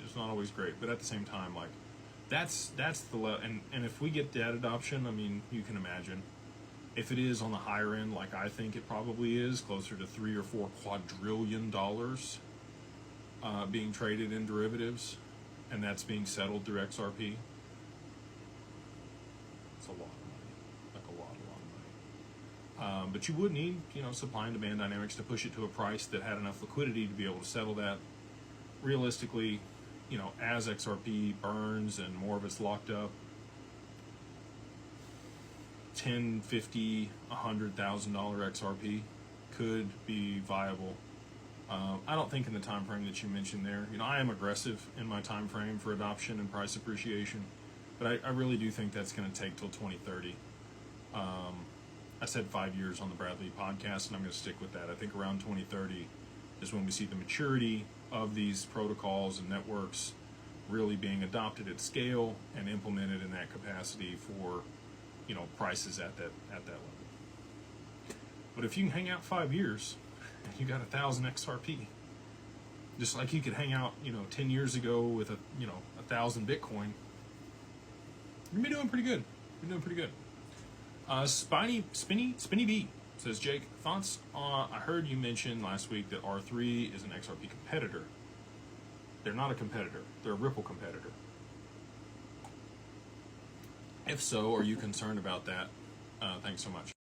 It's not always great, but at the same time, like that's the level. And if we get that adoption, I mean, you can imagine if it is on the higher end, like I think it probably is, closer to $3 or $4 quadrillion being traded in derivatives, and that's being settled through XRP. It's a lot of money, like a lot of money. But you would need, supply and demand dynamics to push it to a price that had enough liquidity to be able to settle that. Realistically, as XRP burns and more of it's locked up, $10, $50, $100,000 XRP could be viable. I don't think in the time frame that you mentioned there. I am aggressive in my time frame for adoption and price appreciation, but I really do think that's going to take till 2030. I said 5 years on the Bradley podcast, and I'm going to stick with that. I think around 2030 is when we see the maturity of these protocols and networks really being adopted at scale and implemented in that capacity for prices at that level. But if you can hang out 5 years and you got 1,000 XRP, just like you could hang out 10 years ago with 1,000 Bitcoin, you're doing pretty good. Spinny B says, Jake, thoughts on, I heard you mention last week that R3 is an XRP competitor. They're not a competitor. They're a Ripple competitor. If so, are you concerned about that? Thanks so much.